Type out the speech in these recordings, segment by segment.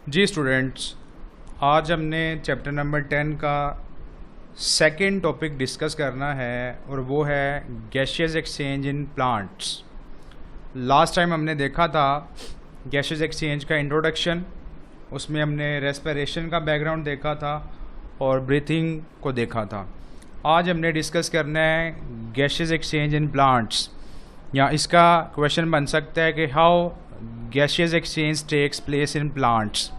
जी students, आज हमने chapter number 10 का सेकंड टॉपिक डिस्कस करना है और वो है gaseous exchange in plants. Last time हमने देखा था गैशियस एक्सचेंज का इंट्रोडक्शन, उसमें हमने रेस्पिरेशन का बैकग्राउंड देखा था और ब्रीथिंग को देखा था। आज हमने डिस्कस करना है गैशियस एक्सचेंज इन प्लांट्स, या इसका क्वेश्चन बन सकता है कि how gaseous exchange takes place in plants.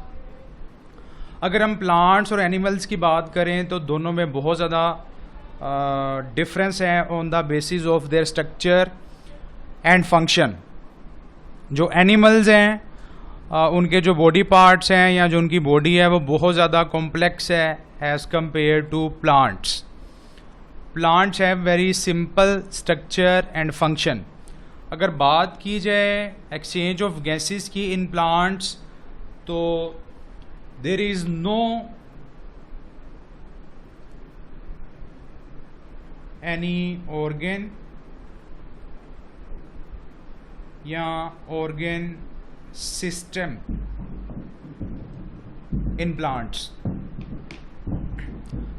अगर हम प्लांट्स और एनिमल्स की बात करें तो दोनों में बहुत ज़्यादा डिफरेंस है on the basis of their structure and function. जो एनिमल्स हैं उनके जो बॉडी पार्ट्स हैं या जो उनकी बॉडी है वो बहुत ज़्यादा कॉम्प्लेक्स है as compare to plants. Plants have very simple structure and function. अगर बात की जाए एक्सचेंज ऑफ गैसेस की इन प्लांट्स तो there is no any organ या organ system in plants.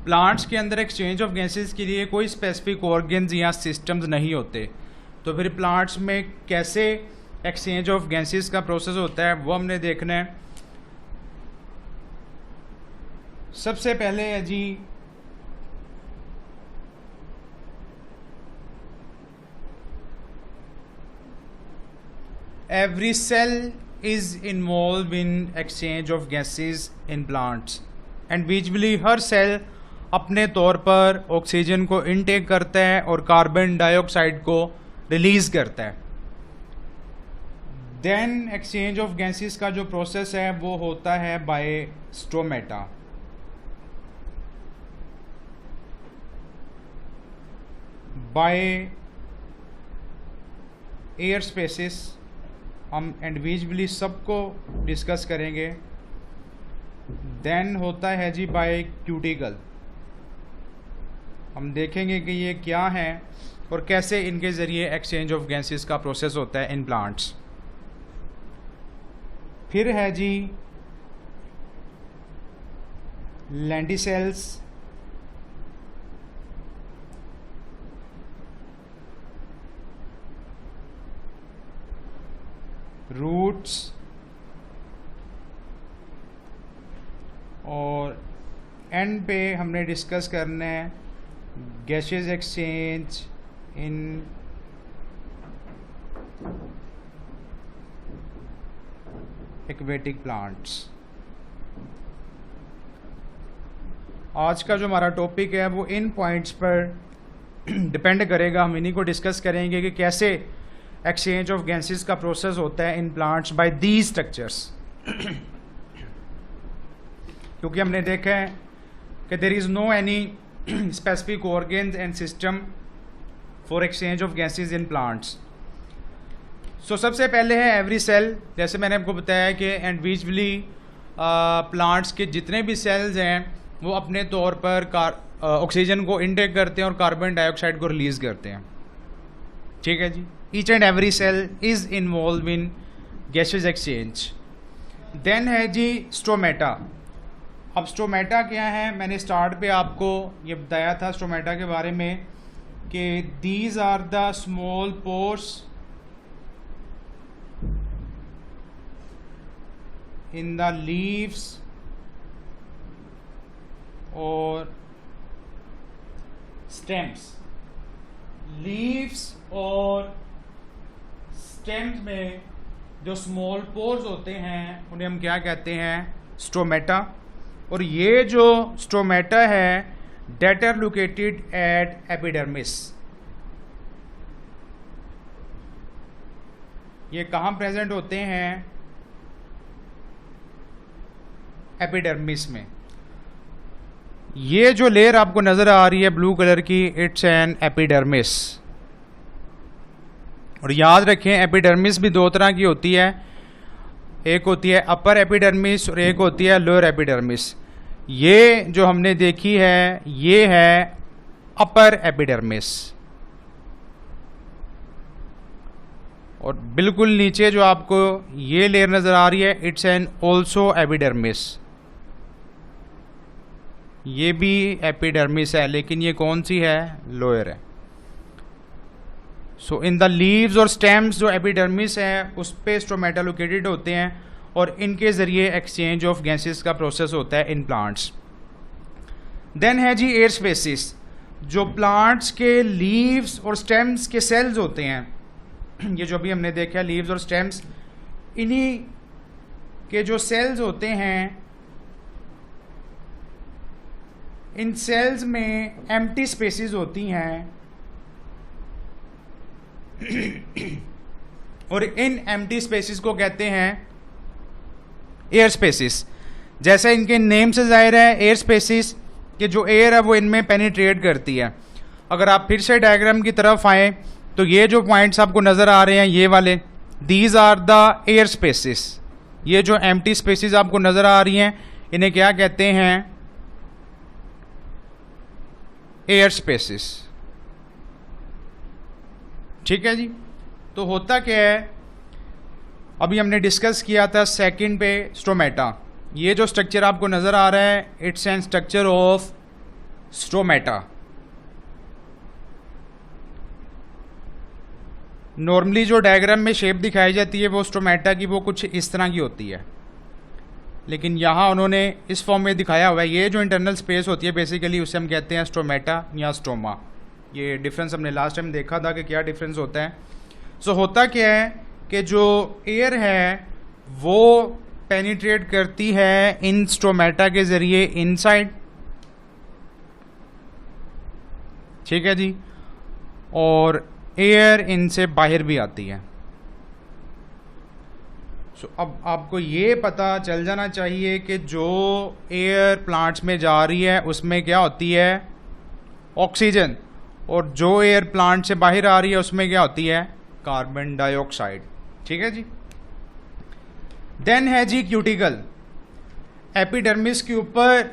Plants के अंदर एक्सचेंज ऑफ गैसेस के लिए कोई स्पेसिफिक ऑर्गन्स या सिस्टम्स नहीं होते। तो फिर प्लांट्स में कैसे एक्सचेंज ऑफ गैसेस का प्रोसेस होता है वो हमने देखना है। सबसे पहले है जी every cell is involve in exchange of gases in plants and visually हर सेल अपने तौर पर ऑक्सीजन को इनटेक करता है और कार्बन डाइऑक्साइड को रिलीज करता है। देन एक्सचेंज ऑफ गैसेस का जो प्रोसेस है वो होता है by stomata. By air spaces हम इंडिविजुअली सबको डिस्कस करेंगे। देन होता है जी बाय क्यूटिकल। हम देखेंगे कि ये क्या है और कैसे इनके ज़रिए एक्सचेंज ऑफ गैसेस का प्रोसेस होता है इन प्लांट्स। फिर है जी लेंटिसेल्स, रूट्स और एंड पे हमने डिस्कस करना है gases exchange in aquatic plants. आज का जो हमारा टॉपिक है वो इन पॉइंट्स पर डिपेंड करेगा। हम इन्हीं को डिस्कस करेंगे कि कैसे एक्सचेंज ऑफ गैसेस का प्रोसेस होता है in plants by these structures. क्योंकि हमने देखा है कि there is no any specific organs and system for exchange of gases in plants. So सबसे पहले है एवरी सेल। जैसे मैंने आपको बताया कि इंडिविजुअली प्लांट्स के जितने भी सेल्स हैं वो अपने तौर पर ऑक्सीजन को इनटेक करते हैं और कार्बन डाइऑक्साइड को रिलीज करते हैं। ठीक है जी, each and every cell is involve in gases exchange. Then है जी स्टोमेटा। अब स्टोमेटा क्या है, मैंने स्टार्ट पे आपको ये बताया था स्टोमेटा के बारे में कि these are the small pores in the leaves और स्टेम्स। लीव्स और स्टेम्स में जो स्मॉल पोर्स होते हैं उन्हें हम क्या कहते हैं, स्टोमेटा। और ये जो स्टोमेटा है that are located at epidermis. ये कहाँ प्रेजेंट होते हैं, एपिडर्मिस में। ये जो लेयर आपको नजर आ रही है ब्लू कलर की, इट्स एन एपिडर्मिस। और याद रखें एपिडर्मिस भी दो तरह की होती है, एक होती है अपर एपिडर्मिस और एक होती है लोअर एपिडर्मिस। ये जो हमने देखी है ये है अपर एपिडर्मिस और बिल्कुल नीचे जो आपको ये लेयर नज़र आ रही है, इट्स एन ऑल्सो एपिडर्मिस, ये भी एपिडर्मिस है, लेकिन ये कौन सी है, लोअर है। सो इन द लीव्स और स्टेम्स जो एपिडर्मिस है उस पे स्ट्रोमेटा लोकेटेड होते हैं और इनके ज़रिए एक्सचेंज ऑफ गैसेस का प्रोसेस होता है इन प्लांट्स। देन है जी एयर स्पेसिस, जो प्लांट्स के लीव्स और स्टेम्स के सेल्स होते हैं, ये जो भी हमने देखा है लीव्स और स्टेम्स, इन्हीं के जो सेल्स होते हैं, इन सेल्स में एम्प्टी स्पेसेस होती हैं और इन एम्प्टी स्पेसेस को कहते हैं एयर स्पेसिस। जैसे इनके नेम से जाहिर है, एयर स्पेसिस कि जो एयर है वो इनमें पेनिट्रेट करती है। अगर आप फिर से डायग्राम की तरफ आए तो ये जो पॉइंट्स आपको नज़र आ रहे हैं ये वाले, these are the air spaces. ये जो एम्प्टी स्पेसिस आपको नज़र आ रही हैं इन्हें क्या कहते हैं, एयर स्पेसिस। ठीक है जी। तो होता क्या है, अभी हमने डिस्कस किया था सेकंड पे स्ट्रोमेटा। ये जो स्ट्रक्चर आपको नज़र आ रहा है, it's an structure of stromata. Normally जो डायग्राम में शेप दिखाई जाती है वो स्ट्रोमेटा की वो कुछ इस तरह की होती है, लेकिन यहाँ उन्होंने इस फॉर्म में दिखाया हुआ है। ये जो इंटरनल स्पेस होती है बेसिकली उसे हम कहते हैं स्ट्रोमेटा या स्टोमा। ये डिफरेंस हमने लास्ट टाइम देखा था कि क्या डिफरेंस होता है। सो होता क्या है कि जो एयर है वो पेनिट्रेट करती है इन स्ट्रोमेटा के ज़रिए इनसाइड, ठीक है जी, और एयर इनसे बाहर भी आती है। सो अब आपको ये पता चल जाना चाहिए कि जो एयर प्लांट्स में जा रही है उसमें क्या होती है, ऑक्सीजन, और जो एयर प्लांट से बाहर आ रही है उसमें क्या होती है, कार्बन डाइऑक्साइड। ठीक है जी। देन है जी क्यूटिकल। एपिडर्मिस के ऊपर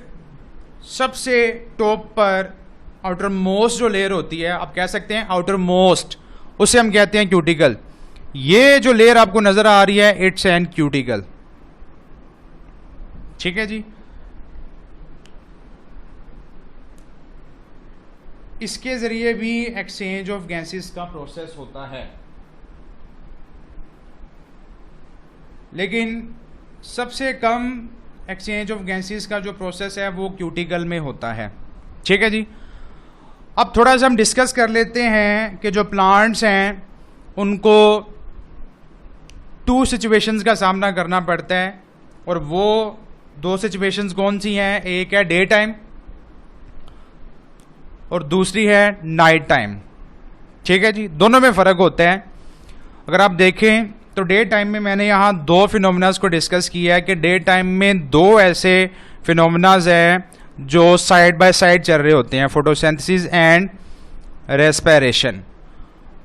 सबसे टॉप पर आउटर मोस्ट जो लेयर होती है, आप कह सकते हैं आउटर मोस्ट, उसे हम कहते हैं क्यूटिकल। ये जो लेयर आपको नजर आ रही है, इट्स एन क्यूटिकल। ठीक है जी। इसके जरिए भी एक्सचेंज ऑफ गैसेस का प्रोसेस होता है, लेकिन सबसे कम एक्सचेंज ऑफ गैसेस का जो प्रोसेस है वो क्यूटिकल में होता है। ठीक है जी। अब थोड़ा सा हम डिस्कस कर लेते हैं कि जो प्लांट्स हैं उनको 2 सिचुएशंस का सामना करना पड़ता है, और वो 2 सिचुएशंस कौन सी हैं, एक है डे टाइम और दूसरी है नाइट टाइम। ठीक है जी। दोनों में फ़र्क होता है। अगर आप देखें तो डे टाइम में मैंने यहाँ 2 फिनोमेनास को डिस्कस किया है कि डे टाइम में 2 ऐसे फिनोमेनास हैं जो साइड बाय साइड चल रहे होते हैं, photosynthesis and respiration.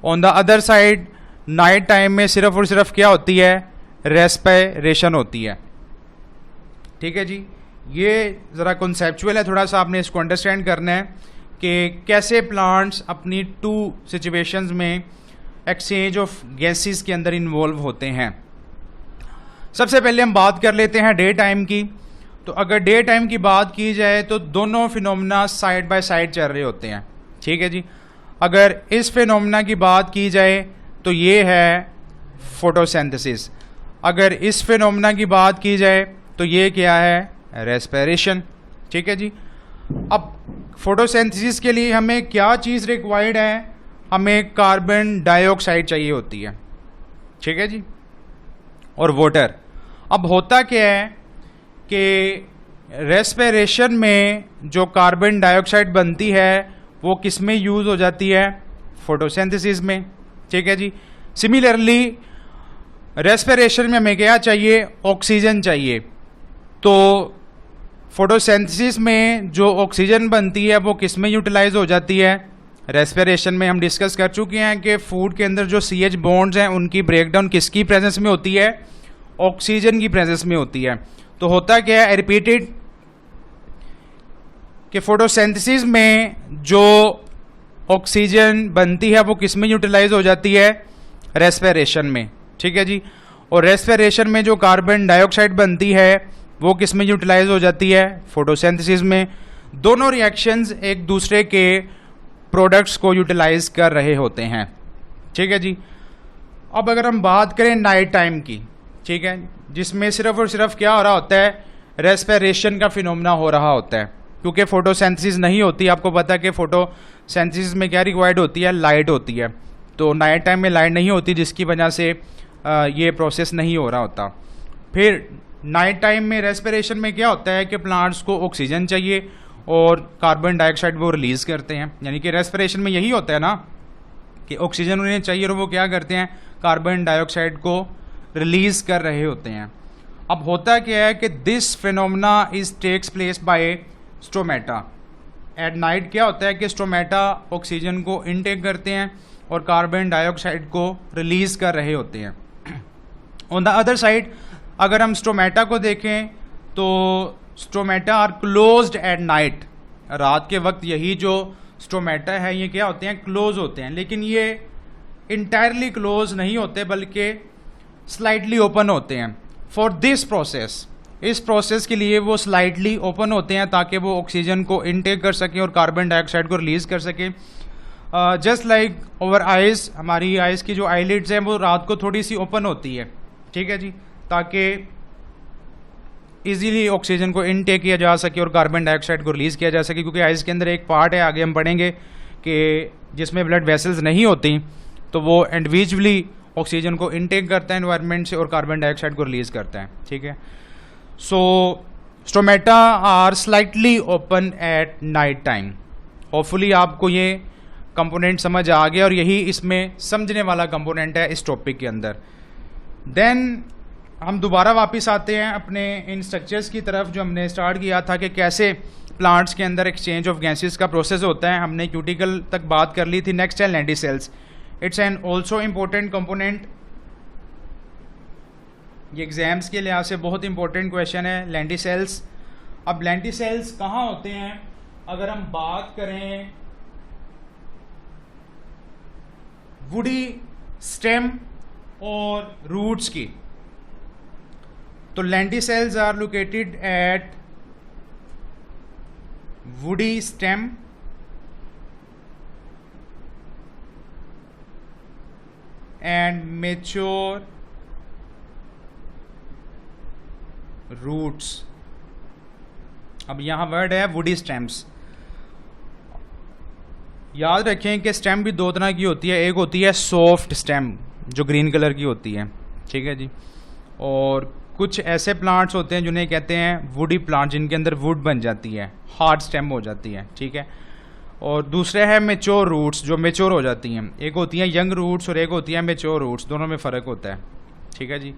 On the other side night time में सिर्फ और सिर्फ क्या होती है, रेस्पिरेशन होती है। ठीक है जी। ये ज़रा कॉन्सेप्चुअल है, थोड़ा सा आपने इसको अंडरस्टैंड करना है कि कैसे प्लांट्स अपनी 2 सिचुएशंस में एक्सचेंज ऑफ गैसेस के अंदर इन्वॉल्व होते हैं। सबसे पहले हम बात कर लेते हैं डे टाइम की। तो अगर डे टाइम की बात की जाए तो दोनों फिनोमेना साइड बाय साइड चल रहे होते हैं। ठीक है जी। अगर इस फिनोमेना की बात की जाए तो ये है फोटोसिंथेसिस। अगर इस फिनोमेना की बात की जाए तो ये क्या है, रेस्पिरेशन। ठीक है जी। अब फोटोसिंथेसिस के लिए हमें क्या चीज़ रिक्वायर्ड है, हमें कार्बन डाइऑक्साइड चाहिए होती है। ठीक है जी, और वाटर। अब होता क्या है कि रेस्पिरेशन में जो कार्बन डाइऑक्साइड बनती है वो किस में यूज़ हो जाती है, फोटोसिंथेसिस में। ठीक है जी। सिमिलरली रेस्पिरेशन में हमें क्या चाहिए, ऑक्सीजन चाहिए। तो फोटोसिंथेसिस में जो ऑक्सीजन बनती है वो किस में यूटिलाइज हो जाती है, रेस्पिरेशन में। हम डिस्कस कर चुके हैं कि फूड के अंदर जो CH बॉन्ड्स हैं उनकी ब्रेकडाउन किसकी प्रेजेंस में होती है, ऑक्सीजन की प्रेजेंस में होती है। तो होता क्या है, रिपीटेड, कि फोटोसिंथेसिस में जो ऑक्सीजन बनती है वो किस में यूटिलाइज हो जाती है, रेस्पिरेशन में, ठीक है जी। और रेस्पिरेशन में जो कार्बन डाइऑक्साइड बनती है वो किस में यूटिलाइज हो जाती है, फोटोसिंथेसिस में। दोनों रिएक्शंस एक दूसरे के प्रोडक्ट्स को यूटिलाइज कर रहे होते हैं, ठीक है जी। अब अगर हम बात करें नाइट टाइम की, ठीक है, जिसमें सिर्फ और सिर्फ क्या हो रहा होता है, रेस्पिरेशन का फिनोमेना हो रहा होता है, क्योंकि फोटोसिंथेसिस नहीं होती। आपको पता है कि फोटोसिंथेसिस में क्या रिक्वायर्ड होती है, लाइट होती है। तो नाइट टाइम में लाइट नहीं होती, जिसकी वजह से ये प्रोसेस नहीं हो रहा होता। फिर नाइट टाइम में रेस्पिरेशन में क्या होता है कि प्लांट्स को ऑक्सीजन चाहिए और कार्बन डाइऑक्साइड वो रिलीज करते हैं। यानी कि रेस्पिरेशन में यही होता है ना कि ऑक्सीजन उन्हें चाहिए और वो क्या करते हैं, कार्बन डाइऑक्साइड को रिलीज कर रहे होते हैं। अब होता क्या है कि this phenomena is takes place by stomata. At night क्या होता है कि स्टोमेटा ऑक्सीजन को इनटेक करते हैं और कार्बन डाइऑक्साइड को रिलीज कर रहे होते हैं। ऑन द अदर साइड अगर हम स्टोमेटा को देखें तो stomata are closed at night. रात के वक्त यही जो स्टोमेटा है ये क्या होते हैं, क्लोज होते हैं। लेकिन ये इंटायरली क्लोज नहीं होते बल्कि स्लाइटली ओपन होते हैं। फॉर दिस प्रोसेस, इस प्रोसेस के लिए वो स्लाइटली ओपन होते हैं ताकि वो ऑक्सीजन को इनटेक कर सकें और कार्बन डाइऑक्साइड को रिलीज कर सकें। जस्ट लाइक ओवर आइज, हमारी आइज की जो आईलिड्स हैं वो रात को थोड़ी सी ओपन होती है, ठीक है जी, ताकि इजीली ऑक्सीजन को इनटेक किया जा सके और कार्बन डाइऑक्साइड को रिलीज किया जा सके। क्योंकि आइज के अंदर एक पार्ट है, आगे हम पढ़ेंगे, कि जिसमें ब्लड वेसल्स नहीं होती, तो वो इंडिविजुअली ऑक्सीजन को इनटेक करता है एनवायरनमेंट से और कार्बन डाइऑक्साइड को रिलीज करता है, ठीक है। So stomata are slightly open at night time. Hopefully आपको ये कंपोनेंट समझ आ गया और यही इसमें समझने वाला कंपोनेंट है इस टॉपिक के अंदर। देन हम दोबारा वापस आते हैं अपने इन स्ट्रक्चर्स की तरफ जो हमने स्टार्ट किया था कि कैसे प्लांट्स के अंदर एक्सचेंज ऑफ गैसेस का प्रोसेस होता है। हमने क्यूटिकल तक बात कर ली थी। नेक्स्ट है lenticels. It's an also important component. ये एग्जाम्स के लिहाज से बहुत इंपॉर्टेंट क्वेश्चन है, लेंटिसेल्स। अब लेंटिसेल्स कहाँ होते हैं, अगर हम बात करें वुडी स्टेम और रूट्स की, तो lenticels are located at woody stem and mature roots. अब यहां वर्ड है वुडी स्टेम्स। याद रखें कि स्टेम भी दो तरह की होती है। एक होती है सॉफ्ट स्टेम जो ग्रीन कलर की होती है, ठीक है जी, और कुछ ऐसे प्लांट्स होते हैं जिन्हें कहते हैं वुडी प्लांट, जिनके अंदर वुड बन जाती है, हार्ड स्टेम हो जाती है, ठीक है। और दूसरे है मेच्योर रूट्स जो मेच्योर हो जाती हैं। एक होती है यंग रूट्स और एक होती है मेच्योर रूट्स, दोनों में फ़र्क होता है, ठीक है जी।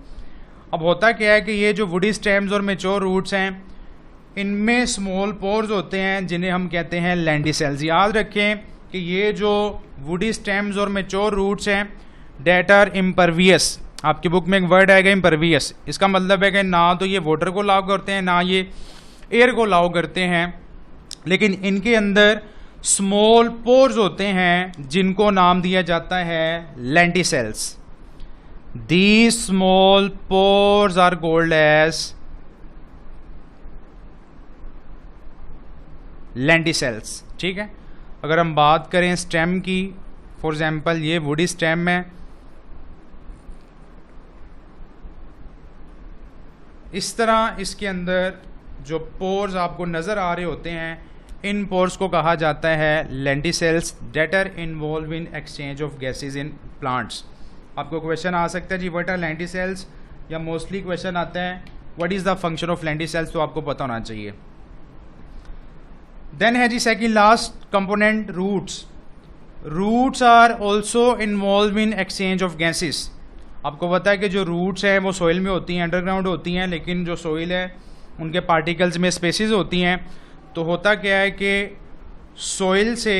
अब होता क्या है कि ये जो वुडी स्टेम्स और मेच्योर रूट्स हैं इनमें स्मॉल पोर्स होते हैं जिन्हें हम कहते हैं लेंटिसेल्स। याद रखें कि ये जो वुडी स्टेम्स और मेच्योर रूट्स हैं डेट आर इम्परवियस। आपकी बुक में एक वर्ड आएगा इम्परवियस। इसका मतलब है कि ना तो ये वाटर को अलाउ करते हैं ना ये एयर को अलाउ करते हैं, लेकिन इनके अंदर स्मॉल पोर्स होते हैं जिनको नाम दिया जाता है lenticels. These small pores are called as lenticels, ठीक है। अगर हम बात करें स्टेम की, फॉर एग्जाम्पल ये वुडी स्टेम है, इस तरह इसके अंदर जो पोर्स आपको नज़र आ रहे होते हैं इन पोर्स को कहा जाता है lenticels that are involve in exchange of gases in plants. आपको क्वेश्चन आ सकता है जी व्हाट आर लेंटिसेल्स, या मोस्टली क्वेश्चन आता है what is the function of lenticels, तो आपको पता होना चाहिए। देन है जी second last component roots. Roots are also involve in exchange of gases. आपको पता है कि जो रूट्स हैं वो सोइल में होती हैं, अंडरग्राउंड होती हैं, लेकिन जो सोइल है उनके पार्टिकल्स में स्पेसिस होती हैं। तो होता क्या है कि सोइल से,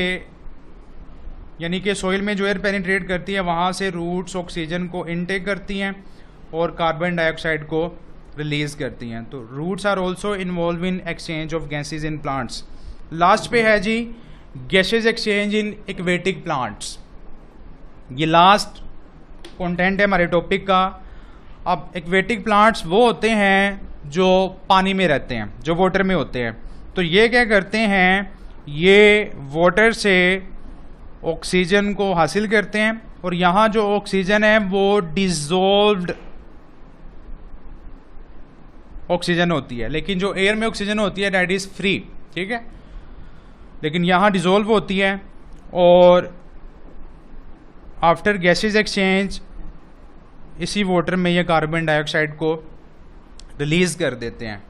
यानी कि सोइल में जो एयर पेनिट्रेट करती है वहाँ से रूट्स ऑक्सीजन को इनटेक करती हैं और कार्बन डाइऑक्साइड को रिलीज करती हैं। तो roots are also involve in exchange of gases in plants. Last पे है जी gases exchange in aquatic plants. ये लास्ट कंटेंट है हमारे टॉपिक का। अब एक्वेटिक प्लांट्स वो होते हैं जो पानी में रहते हैं, जो वाटर में होते हैं। तो ये क्या करते हैं, ये वाटर से ऑक्सीजन को हासिल करते हैं, और यहाँ जो ऑक्सीजन है वो डिसॉल्व्ड ऑक्सीजन होती है, लेकिन जो एयर में ऑक्सीजन होती है दैट इज फ्री, ठीक है, लेकिन यहाँ डिसॉल्व होती है, और आफ्टर गैसेज एक्सचेंज इसी वाटर में ये कार्बन डाइऑक्साइड को रिलीज कर देते हैं।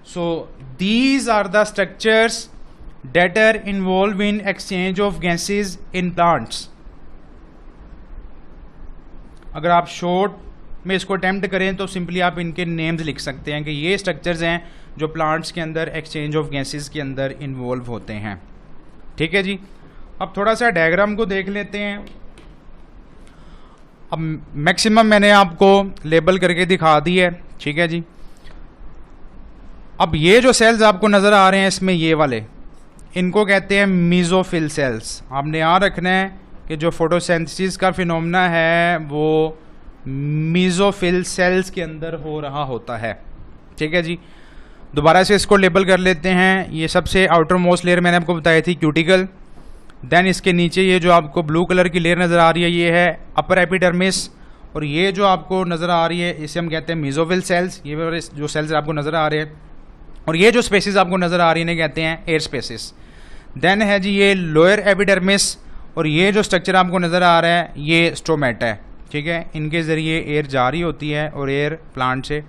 So these are the structures that are involve in exchange of gases in plants. अगर आप शॉर्ट में इसको अटेम्प्ट करें तो सिंपली आप इनके नेम्स लिख सकते हैं कि ये स्ट्रक्चर्स हैं जो प्लांट्स के अंदर एक्सचेंज ऑफ गैसेस के अंदर इन्वॉल्व होते हैं। ठीक है जी। अब थोड़ा सा डायग्राम को देख लेते हैं। अब मैक्सिमम मैंने आपको लेबल करके दिखा दी है, ठीक है जी। अब ये जो सेल्स आपको नज़र आ रहे हैं इसमें, ये वाले, इनको कहते हैं मीजोफिल सेल्स। आपने याद रखना है कि जो फोटोसिंथेसिस का फिनोमेना है वो मीजोफिल सेल्स के अंदर हो रहा होता है, ठीक है जी। दोबारा से इसको लेबल कर लेते हैं। ये सबसे आउटर मोस्ट लेयर मैंने आपको बताई थी क्यूटिकल। देन इसके नीचे ये जो आपको ब्लू कलर की लेयर नज़र आ रही है ये है अपर एपिडर्मिस, और ये जो आपको नज़र आ रही है इसे हम कहते हैं मीजोफिल सेल्स। ये जो सेल्स आपको नज़र आ रहे हैं, और ये जो स्पेसिस आपको नज़र आ रही है इन्हें कहते हैं एयर स्पेसिस। देन है जी ये लोअर एपिडर्मिस, और ये जो स्ट्रक्चर आपको नज़र आ रहा है ये स्टोमेटा है, ठीक है। इनके ज़रिए एयर जा रही होती है और एयर प्लांट से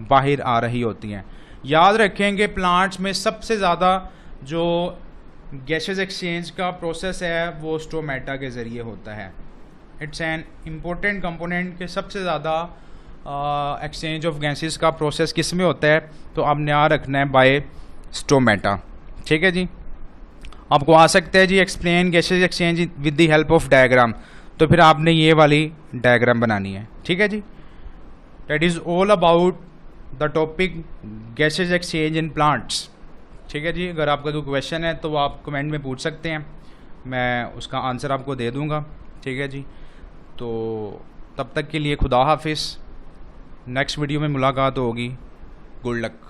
बाहर आ रही होती है। याद रखें कि प्लांट्स में सबसे ज़्यादा जो गैसेस एक्सचेंज का प्रोसेस है वो स्टोमेटा के ज़रिए होता है। इट्स एन इम्पोर्टेंट कंपोनेंट कि सबसे ज़्यादा एक्सचेंज ऑफ गैसेस का प्रोसेस किस में होता है, तो आपने याद रखना है बाय स्टोमेटा, ठीक है जी। आपको आ सकता है जी explain gases exchange with the help of diagram, तो फिर आपने ये वाली डायग्राम बनानी है, ठीक है जी। That is all about the topic gases exchange in plants, ठीक है जी। अगर आपका कोई क्वेश्चन है तो आप कमेंट में पूछ सकते हैं, मैं उसका आंसर आपको दे दूंगा, ठीक है जी। तो तब तक के लिए खुदा हाफिज़। नेक्स्ट वीडियो में मुलाकात होगी। Good luck.